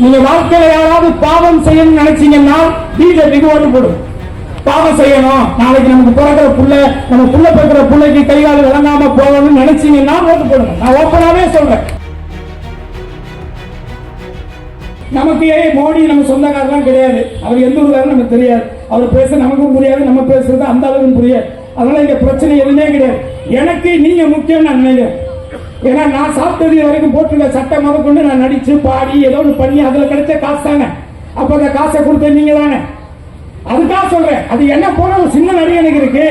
நீங்க வாழ்க்கையில யாராவது பாவம் செய்யணும்னு நினைச்சீங்கன்னா பிஜேபிக்கு ஓட்டு போடும். பாவம் செய்யணும், நாளைக்கு நமக்கு பிறக்கிற புள்ள, நம்ம புள்ள பிறக்கிற புள்ளைக்கு கைகால் விளங்காம போகணும்னு நினைச்சீங்கன்னா ஓட்டு போடுங்க. நான் ஓப்பனாவே சொல்றேன். நமக்கு மோடி நம்ம சொந்தக்காரெல்லாம் கிடையாது. அவர் எந்த ஊருக்காரன்னு நமக்கு தெரியாது. அவர் பேச நமக்கும் புரியாது, நம்ம பேசுறது அந்த அளவுக்கு புரியாது. அதனால இங்க பிரச்சனை எதுவுமே கிடையாது. எனக்கு நீங்க முக்கியம் நான் நினைக்கிறேன். ஏன்னா நான் சாப்பிட்டது வரைக்கும் போட்டுருக்க சட்டை முத கொண்டு நான் நடிச்சு பாடி ஏதோ ஒன்று பண்ணி அதுல கிடைச்ச காசு தானே. அப்ப அந்த காசை கொடுத்த நீங்க தானே. அதுக்காக சொல்றேன். அது என்ன போல ஒரு சின்ன நடிகனுக்கு இருக்கு,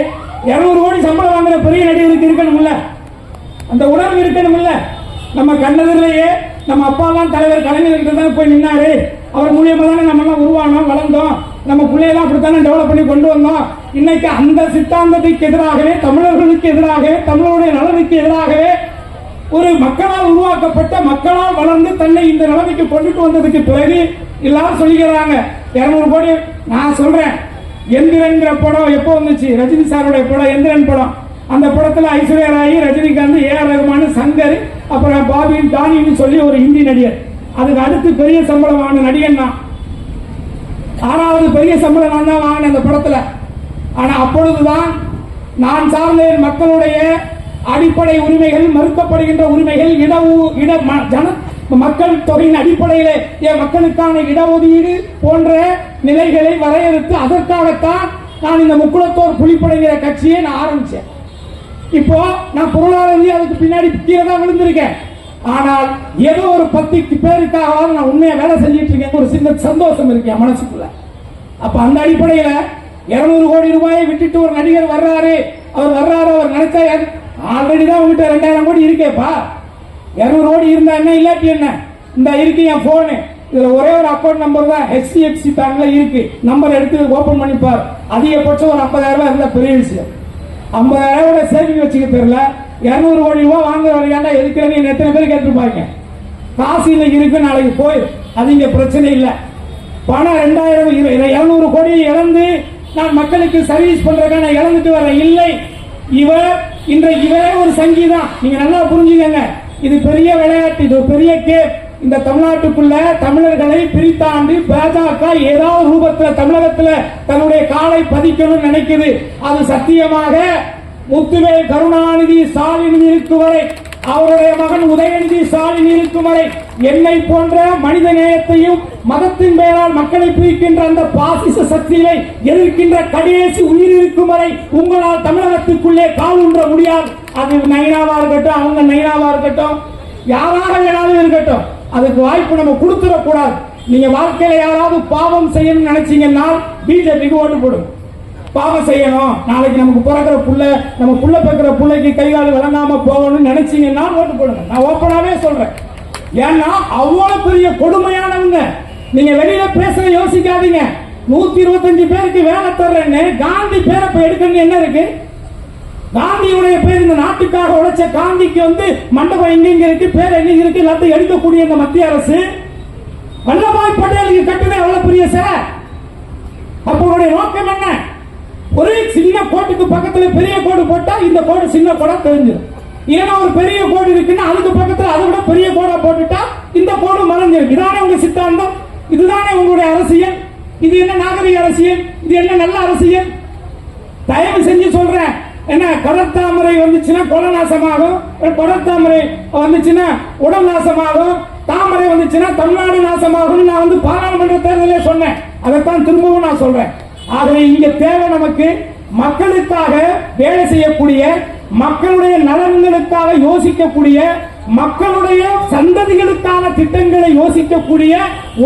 200 கோடி சம்பளம் வாங்குற பெரிய நடிகருக்கு இருக்கணும்ல, அந்த உணர்வு இருக்கணும்ல. நம்ம கண்ணதிலேயே நம்ம அப்பாலாம் தலைவர் கலைஞர்கிட்ட தான் போய் நின்னாரு. அவர் மூலியமா தானே நம்ம எல்லாம் உருவானோம், வளர்ந்தோம். நம்ம பிள்ளையெல்லாம் அப்படித்தானே டெவலப் பண்ணி கொண்டு வந்தோம். இன்னைக்கு அந்த சித்தாந்தத்துக்கு எதிராகவே, தமிழர்களுக்கு எதிராகவே, தமிழருடைய நலனுக்கு எதிராகவே ஒரு மக்களால் உருவாக்கப்பட்ட, மக்களால் வளர்ந்து தன்னை இந்த நிலைமைக்கு கொண்டுட்டு வந்ததுக்கு பிறகு எல்லாரும் சொல்லிக்கிறாங்க 200 கோடி. நான் சொல்றேன், எந்திரன்கிற படம் எப்போ வந்துச்சு? ரஜினி சாருடைய படம் எந்திரன் படம். அந்த படத்துல ஐஸ்வர்யா ராய், ரஜினிகாந்த், ஏஆர் ரஹ்மான், சங்கர், அப்புறம் பாபி டானின்னு சொல்லி ஒரு ஹிந்தி நடிகர். அதுக்கு அடுத்து பெரிய சம்பளம் வாங்கின நடிகன் நான். 6வது பெரிய சம்பளம் நான் தான் வாங்கினேன் அந்த படத்துல. ஆனா அப்பொழுதுதான் நான் சார்ந்த மக்களுடைய அடிப்படை உரிமைகள் மறுக்கப்படுகின்ற உரிமைகள், மக்கள் தொகையின் அடிப்படையில் என் மக்களுக்கான இடஒதுக்கீடு போன்ற நிலைகளை வரையறுத்து அதற்காகத்தான் நான் இந்த முக்குளத்தோர் புலிப்படைங்கிற கட்சியை நான் ஆரம்பிச்சேன். இப்போ நான் பொருளாதார அதுக்கு பின்னாடி கீழே தான் விழுந்திருக்கேன். ஆனால் ஏதோ ஒரு 10 பேருக்காக நான் உண்மையா வேலை செஞ்சிட்டு இருக்கேன். ஒரு சின்ன சந்தோஷம் இருக்கு என் மனசுக்குள்ள. அப்ப அந்த அடிப்படையில் 200 கோடி ரூபாயை விட்டுட்டு ஒரு நடிகர் வர்றாரு, அவர் நினைச்சா ஆல்ரெடி தான் உங்ககிட்ட 2000 கோடி இருக்கேப்பா. 200 கோடி இருந்தா என்ன, இல்லாட்டி என்ன? இந்த இருக்கு என் போனு. இதுல ஒரே ஒரு அக்கௌண்ட் நம்பர் தான் HDFC பேங்க்ல இருக்கு. நம்பர் எடுத்து ஓபன் பண்ணிப்பார். அதிகபட்சம் ஒரு 50,000 ரூபாய் இருந்தா பெரிய விஷயம். 50,000 ரூபாய் சேவிங் வச்சுக்க தெரியல. 200 கோடி ரூபாய் வாங்குற வரையாண்டா எதுக்குறேன்னு எத்தனை பேர் கேட்டுருப்பாங்க. காசு இன்னைக்கு இருக்கு, நாளைக்கு போயிடும். அது இங்க பிரச்சனை இல்லை. பணம் 200 கோடியை இழந்து நான் மக்களுக்கு சர்வீஸ் பண்றதுக்காக நான் இழந்துட்டு வரேன். இல்லை, இவரே ஒரு சங்கீதம். நீங்க நல்லா புரிஞ்சுக்கங்க. இது பெரிய விளையாட்டு, இது ஒரு பெரிய கேம். இந்த தமிழ்நாட்டுக்குள்ள தமிழர்களை பிரித்தாண்டு பாஜக ஏதாவது ரூபத்துல தமிழகத்துல தன்னுடைய காலை பதிக்கணும்னு நினைக்குது. அது சத்தியமாக முத்துவேல் கருணாநிதி ஸ்டாலின் இருக்கும் வரை, அவருடைய மகன் உதயநிதி ஸ்டாலின் இருக்கும் வரை, என்னை போன்ற மனித நேயத்தையும் மதத்தின் பெயரால் மக்களை பிரிக்கின்ற அந்த பாசிச சக்தியை எதிர்க்கின்ற கடைசி உயிர் இருக்கும் வரை உங்களால் தமிழகத்துக்குள்ளே கால் ஊன்ற முடியாது. அது நைனாவா இருக்கட்டும், அவங்க நைனாவா இருக்கட்டும், யாராக வேணாலும் இருக்கட்டும், அதுக்கு வாய்ப்பு நம்ம கொடுத்துடக்கூடாது. நீங்க வாழ்க்கையில யாராவது பாவம் செய்யணும்னு நினைச்சீங்கன்னா பிஜேபிக்கு ஓட்டு போடும். பாவம் செய்யணும், நாளைக்கு நமக்கு பிறக்கிற புள்ள, நம்ம புள்ள பிறக்கிற புள்ளைக்கு கைகால் விளங்காம போகணும்னு நினைச்சீங்கன்னா ஓட்டு போடுங்க. நான் ஓப்பனாவே சொல்றேன். ஏன்னா அவ்வளவு பெரிய கொடுமையானவங்க. நீங்க வெளியில பேச யோசிக்காதீங்க. 125 பேருக்கு வேலை தர்றேன்னு காந்தி பேரை எடுக்கணும் என்ன இருக்கு? காந்தியுடைய பேர், இந்த நாட்டுக்காக உழைச்ச காந்திக்கு மண்டபம் எங்க இருக்கு, பேர் எங்க இருக்கு, எல்லாத்தையும் எடுக்கக்கூடிய இந்த மத்திய அரசு வல்லபாய் பட்டேலுக்கு கட்டுன எவ்வளவு பெரிய சிலை. அப்ப நோக்கம் என்ன? ஒரு சின்ன கோட்டுக்கு பக்கத்துல பெரிய கோடு போட்டா இந்த கோடு சின்ன கோடா தெரிஞ்சிடும். ஏன்னா ஒரு பெரிய கோடு இருக்குன்னா அதுக்கு பக்கத்துல அதை விட பெரிய கோடா போட்டுட்டா இந்த கோடு மறைஞ்சிடும். இதானே உங்க சித்தாந்தம், இதுதானே உங்களுடைய அரசியல். இது என்ன நாகரிக அரசியல்? இது என்ன நல்ல அரசியல்? தயவு செஞ்சு சொல்றேன். என்ன கடற்தாமரை வந்துச்சுன்னா கொலை நாசமாகும், கடற்தாமரை வந்துச்சுன்னா உடல் நாசமாகும், தாமரை வந்துச்சுன்னா தமிழ்நாடு நாசமாகும். நான் பாராளுமன்ற தேர்தலே சொன்னேன். அதைத்தான் திரும்பவும் நான் சொல்றேன். ஆகவே இங்க தேவை நமக்கு மக்களுக்காக வேலை செய்யக்கூடிய, மக்களுடைய நலன்களுக்காக யோசிக்கக்கூடிய, மக்களுடைய சந்ததிகளுக்கான திட்டங்களை யோசிக்கக்கூடிய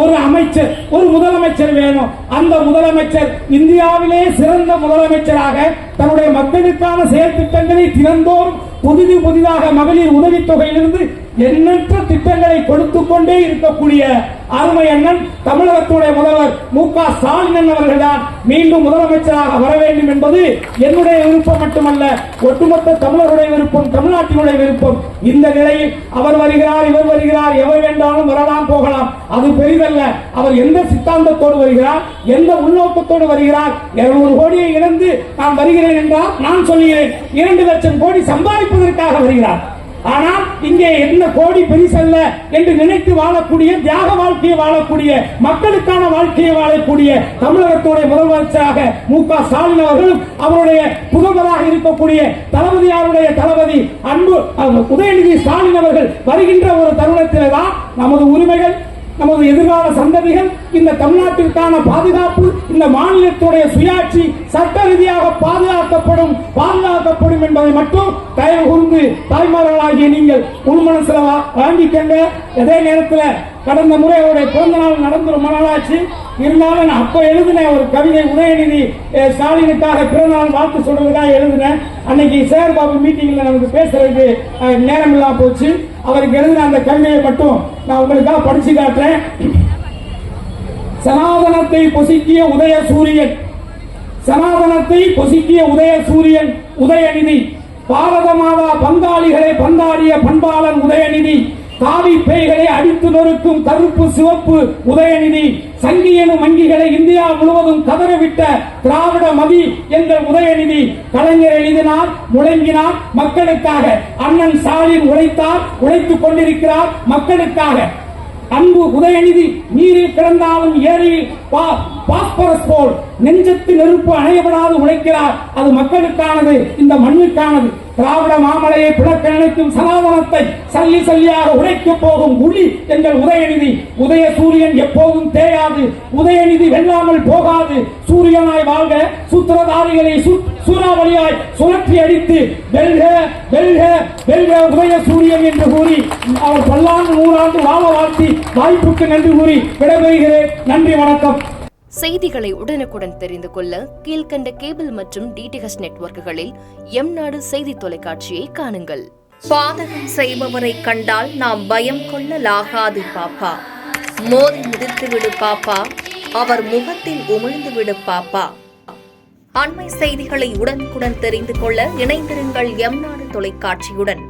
ஒரு அமைச்சர், ஒரு முதலமைச்சர் வேணும். அந்த முதலமைச்சர் இந்தியாவிலே சிறந்த முதலமைச்சராக தன்னுடைய மக்களுக்கான செயல் திட்டங்களை தினந்தோறும் புதிதாக மகளிர் உதவித்தொகையிலிருந்து எண்ணற்ற திட்டங்களை கொடுத்துக் கொண்டே இருக்கக்கூடிய அருமை அண்ணன் தமிழகத்துடைய முதல்வர் மு.க. ஸ்டாலின் அவர்கள் தான் மீண்டும் முதலமைச்சராக வர வேண்டும் என்பது என்னுடைய விருப்பம் மட்டுமல்ல, ஒட்டுமொத்த தமிழருடைய விருப்பம், தமிழ்நாட்டினுடைய விருப்பம். இந்த நிலையில் அவர் வருகிறார், இவர் வருகிறார், எவர் வேண்டாலும் வரலாம் போகலாம், அது பெரிதல்ல. அவர் எந்த சித்தாந்தத்தோடு வருகிறார், எந்த உள்நோக்கத்தோடு வருகிறார்? 200 கோடியை இழந்து நான் வருகிறேன் என்றால் நான் சொல்லுகிறேன் 2 லட்சம் கோடி சம்பாதிப்பதற்காக வருகிறார். ஆனால் இங்கே எந்த கோடி பெரிசல்ல என்று நினைத்து வாழக்கூடிய, தியாக வாழ்க்கையை வாழக்கூடிய, மக்களுக்கான வாழ்க்கையை வாழக்கூடிய தமிழகத்துடைய முதலமைச்சராக மு.க. ஸ்டாலின் அவர்களும் அவருடைய புதல்வராக இருக்கக்கூடிய தளபதியாருடைய தளபதி அன்பு உதயநிதி ஸ்டாலின் அவர்கள் வருகின்ற ஒரு தருணத்தில் தான் நமது உரிமைகள், நமது எதிர்கால சந்ததிகள், இந்த தமிழ்நாட்டிற்கான பாதுகாப்பு, இந்த மாநிலத்துடைய சுயாட்சி சட்ட ரீதியாக பாதுகாக்கப்படும் என்பதை மட்டும் தயவு கூர்ந்து தாய்மார்களாகிய நீங்கள் உள்மனசுல வாங்கிக்கங்க. அதே நேரத்தில் கடந்த முறை அவருடைய பிறந்த நாள் நடந்து ரொம்ப நாளாச்சு. இருந்தாலும் நான் அப்ப எழுதின ஒரு கவிதை, உதயநிதி ஸ்டாலினுக்காக பிறந்த நாள் வாழ்த்து சொல்றதுக்காக எழுதினேன். அன்னைக்கு சேகர்பாபு மீட்டிங்ல நமக்கு பேசுறதுக்கு நேரம் இல்லாம போச்சு. அவருக்கு எழுதின அந்த கவிதையை மட்டும் நான் உங்களுக்காக படிச்சு காட்டுறேன். சனாதனத்தை பொசுக்கிய உதய சூரியன், சனாதனத்தை பொசுக்கிய உதய சூரியன் உதயநிதி, பாரத மாதா பங்காளிகளை பந்தாடிய பண்பாளன் உதயநிதி, காவி பேய்களை அடித்து நொறுக்கும் கருப்பு சிவப்பு உதயநிதி, சங்கியனும் வங்கிகளை இந்தியா முழுவதும் கதறவிட்ட திராவிட மதி என்ற உதயநிதி, கலைஞர் எழுதினார், முழங்கினார் மக்களுக்காக. அண்ணன் ஸ்டாலின் உழைத்தார், உழைத்துக் கொண்டிருக்கிறார் மக்களுக்காக. அன்பு உதயநிதி நீரில் கிடந்தாலும் ஏரியில் பாஸ்பரஸ் போல் நெஞ்சத்து நெருப்பு அணையப்படாது உழைக்கிறார். அது மக்களுக்கானது, இந்த மண்ணுக்கானது. திராவிட மாமலையை பிளக்க நினைக்கும் சனாதனத்தை சல்லி சல்லியாக உடைக்க போகும் உளி எங்கள் உதயநிதி. உதய சூரியன் எப்போதும் தேயாது, உதயநிதி வெல்லாமல் போகாது. சூரியனாய் வாழ்க, சூத்திரதாரிகளை சூறாவளியாய் சுழற்றி அடித்து வெல்க வெல்க வெல்க உதய சூரியன் என்று கூறி அவர் பல்லாண்டு நூறாண்டு வாழ வாழ்த்தி வாய்ப்புக்கு நன்றி கூறி விடைபெறுகிறேன். நன்றி, வணக்கம். செய்திகளை உடனுக்குடன் தெரிந்து கொள்ள கீழ்கண்ட கேபிள் மற்றும் டிடிஎச் நெட்வொர்க்குகளில் எம்நாடு செய்தி தொலைக்காட்சியை காணுங்கள். பாதகம் செய்பவரை கண்டால் நாம் பயம் கொள்ளலாகாது பாப்பா. மோதி மிதித்துவிடு பாப்பா, அவர் முகத்தில் உமிழ்ந்துவிடு பாப்பா. அண்மை செய்திகளை உடனுக்குடன் தெரிந்து கொள்ள இணைந்திருங்கள் எம்நாடு தொலைக்காட்சியுடன்.